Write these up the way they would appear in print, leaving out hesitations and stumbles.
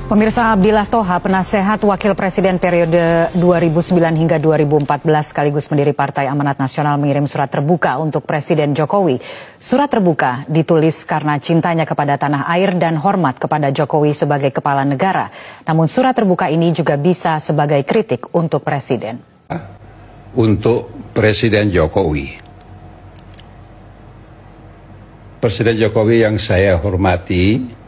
Pemirsa, Abdillah Thoha, penasehat Wakil Presiden periode 2009 hingga 2014 sekaligus pendiri Partai Amanat Nasional mengirim surat terbuka untuk Presiden Jokowi. Surat terbuka ditulis karena cintanya kepada tanah air dan hormat kepada Jokowi sebagai kepala negara. Namun surat terbuka ini juga bisa sebagai kritik untuk Presiden. Untuk Presiden Jokowi. Presiden Jokowi yang saya hormati,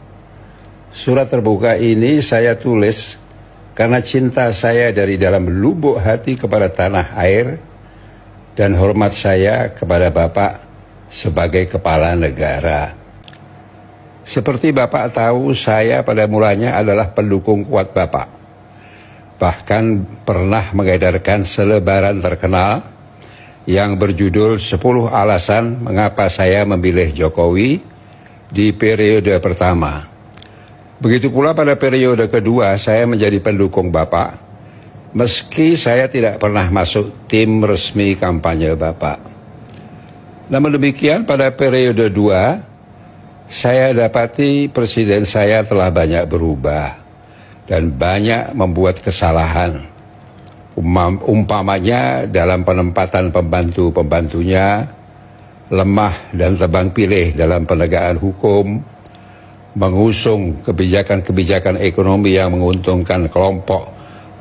surat terbuka ini saya tulis karena cinta saya dari dalam lubuk hati kepada tanah air dan hormat saya kepada Bapak sebagai kepala negara. Seperti Bapak tahu, saya pada mulanya adalah pendukung kuat Bapak. Bahkan pernah mengedarkan selebaran terkenal yang berjudul 10 alasan mengapa saya memilih Jokowi di periode pertama. Begitu pula pada periode kedua saya menjadi pendukung Bapak, meski saya tidak pernah masuk tim resmi kampanye Bapak. Namun demikian pada periode 2, saya dapati Presiden saya telah banyak berubah dan banyak membuat kesalahan. Umpamanya dalam penempatan pembantu-pembantunya, lemah dan tebang pilih dalam penegakan hukum, mengusung kebijakan-kebijakan ekonomi yang menguntungkan kelompok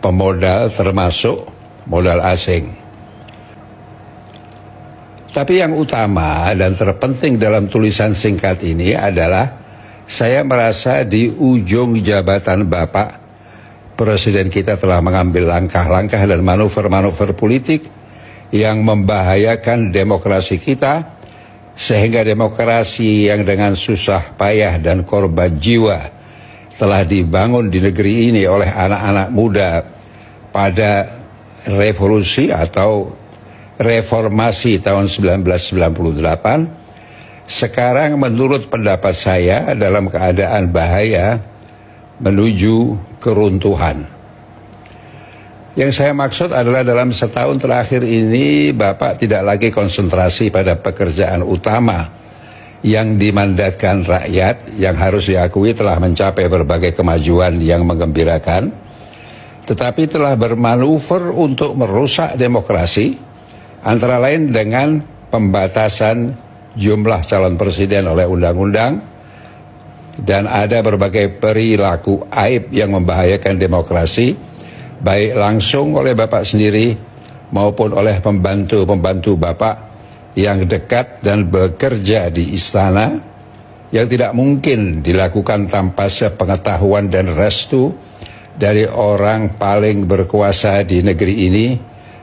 pemodal termasuk modal asing. Tapi yang utama dan terpenting dalam tulisan singkat ini adalah saya merasa di ujung jabatan Bapak, Presiden kita telah mengambil langkah-langkah dan manuver-manuver politik yang membahayakan demokrasi kita, sehingga demokrasi yang dengan susah payah dan korban jiwa telah dibangun di negeri ini oleh anak-anak muda pada revolusi atau reformasi tahun 1998, sekarang menurut pendapat saya dalam keadaan bahaya menuju keruntuhan. Yang saya maksud adalah dalam setahun terakhir ini Bapak tidak lagi konsentrasi pada pekerjaan utama yang dimandatkan rakyat, yang harus diakui telah mencapai berbagai kemajuan yang menggembirakan, tetapi telah bermanuver untuk merusak demokrasi, antara lain dengan pembatasan jumlah calon presiden oleh undang-undang, dan ada berbagai perilaku aib yang membahayakan demokrasi, baik langsung oleh Bapak sendiri maupun oleh pembantu-pembantu Bapak yang dekat dan bekerja di istana, yang tidak mungkin dilakukan tanpa sepengetahuan dan restu dari orang paling berkuasa di negeri ini,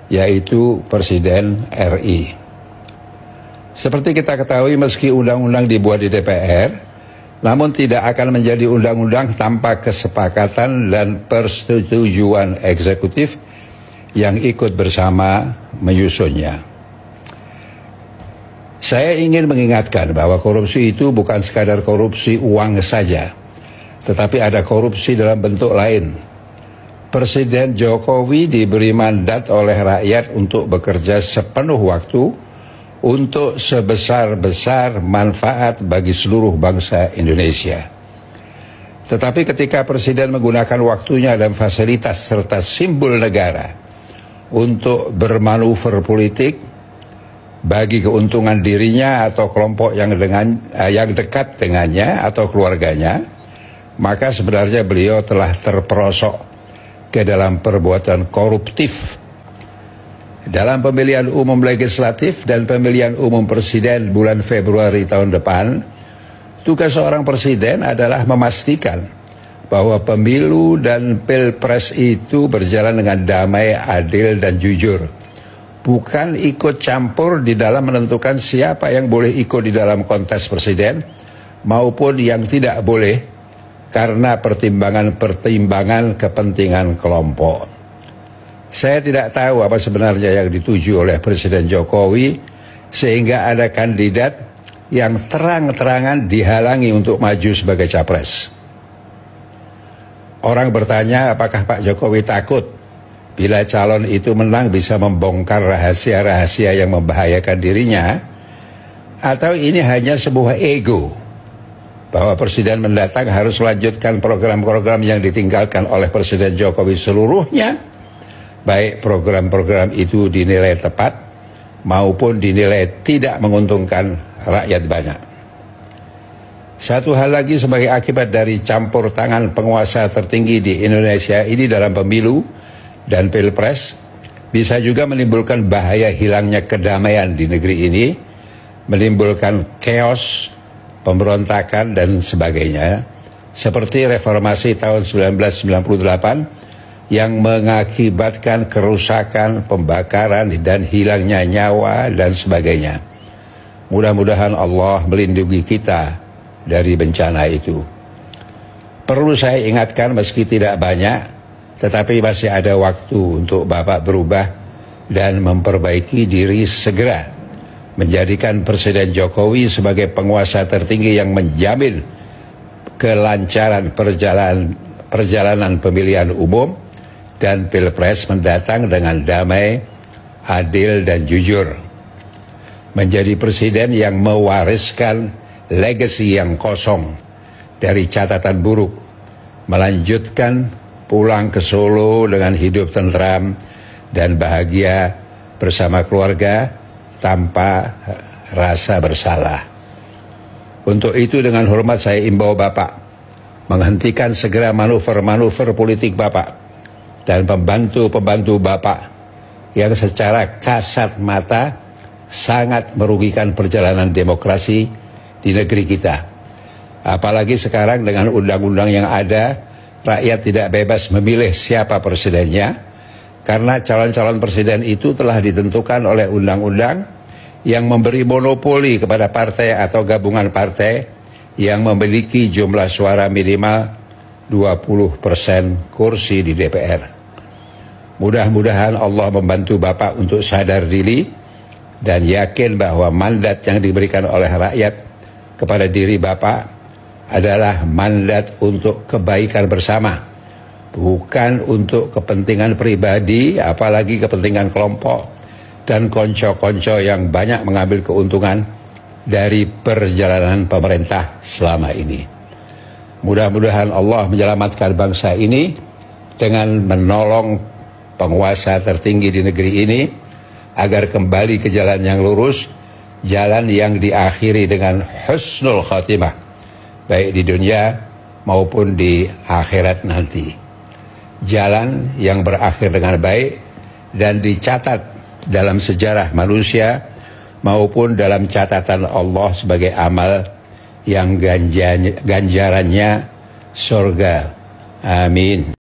yaitu Presiden RI. Seperti kita ketahui, meski undang-undang dibuat di DPR, namun tidak akan menjadi undang-undang tanpa kesepakatan dan persetujuan eksekutif yang ikut bersama menyusunnya. Saya ingin mengingatkan bahwa korupsi itu bukan sekadar korupsi uang saja, tetapi ada korupsi dalam bentuk lain. Presiden Jokowi diberi mandat oleh rakyat untuk bekerja sepenuh waktu untuk sebesar-besar manfaat bagi seluruh bangsa Indonesia. Tetapi ketika Presiden menggunakan waktunya dan fasilitas serta simbol negara untuk bermanuver politik bagi keuntungan dirinya atau kelompok yang dekat dengannya atau keluarganya, maka sebenarnya beliau telah terperosok ke dalam perbuatan koruptif. Dalam pemilihan umum legislatif dan pemilihan umum presiden bulan Februari tahun depan, tugas seorang presiden adalah memastikan bahwa pemilu dan pilpres itu berjalan dengan damai, adil, dan jujur. Bukan ikut campur di dalam menentukan siapa yang boleh ikut di dalam kontes presiden maupun yang tidak boleh karena pertimbangan-pertimbangan kepentingan kelompok. Saya tidak tahu apa sebenarnya yang dituju oleh Presiden Jokowi sehingga ada kandidat yang terang-terangan dihalangi untuk maju sebagai capres. Orang bertanya apakah Pak Jokowi takut bila calon itu menang bisa membongkar rahasia-rahasia yang membahayakan dirinya, atau ini hanya sebuah ego bahwa Presiden mendatang harus melanjutkan program-program yang ditinggalkan oleh Presiden Jokowi seluruhnya, baik program-program itu dinilai tepat maupun dinilai tidak menguntungkan rakyat banyak. Satu hal lagi, sebagai akibat dari campur tangan penguasa tertinggi di Indonesia ini dalam pemilu dan pilpres, bisa juga menimbulkan bahaya hilangnya kedamaian di negeri ini, menimbulkan chaos, pemberontakan dan sebagainya, seperti reformasi tahun 1998 yang mengakibatkan kerusakan, pembakaran dan hilangnya nyawa dan sebagainya. Mudah-mudahan Allah melindungi kita dari bencana itu. Perlu saya ingatkan, meski tidak banyak, tetapi masih ada waktu untuk Bapak berubah dan memperbaiki diri segera, menjadikan Presiden Jokowi sebagai penguasa tertinggi yang menjamin kelancaran perjalanan pemilihan umum dan pilpres mendatang dengan damai, adil dan jujur. Menjadi presiden yang mewariskan legasi yang kosong dari catatan buruk, melanjutkan pulang ke Solo dengan hidup tentram dan bahagia bersama keluarga tanpa rasa bersalah. Untuk itu dengan hormat saya imbau Bapak menghentikan segera manuver-manuver politik Bapak dan pembantu-pembantu Bapak yang secara kasat mata sangat merugikan perjalanan demokrasi di negeri kita. Apalagi sekarang dengan undang-undang yang ada, rakyat tidak bebas memilih siapa presidennya, karena calon-calon presiden itu telah ditentukan oleh undang-undang yang memberi monopoli kepada partai atau gabungan partai yang memiliki jumlah suara minimal 20% kursi di DPR. Mudah-mudahan Allah membantu Bapak untuk sadar diri dan yakin bahwa mandat yang diberikan oleh rakyat kepada diri Bapak adalah mandat untuk kebaikan bersama, bukan untuk kepentingan pribadi, apalagi kepentingan kelompok dan konco-konco yang banyak mengambil keuntungan dari perjalanan pemerintah selama ini. Mudah-mudahan Allah menyelamatkan bangsa ini dengan menolong penguasa tertinggi di negeri ini agar kembali ke jalan yang lurus, jalan yang diakhiri dengan husnul khatimah, baik di dunia maupun di akhirat nanti. Jalan yang berakhir dengan baik dan dicatat dalam sejarah manusia maupun dalam catatan Allah sebagai amal yang ganjarannya surga. Amin.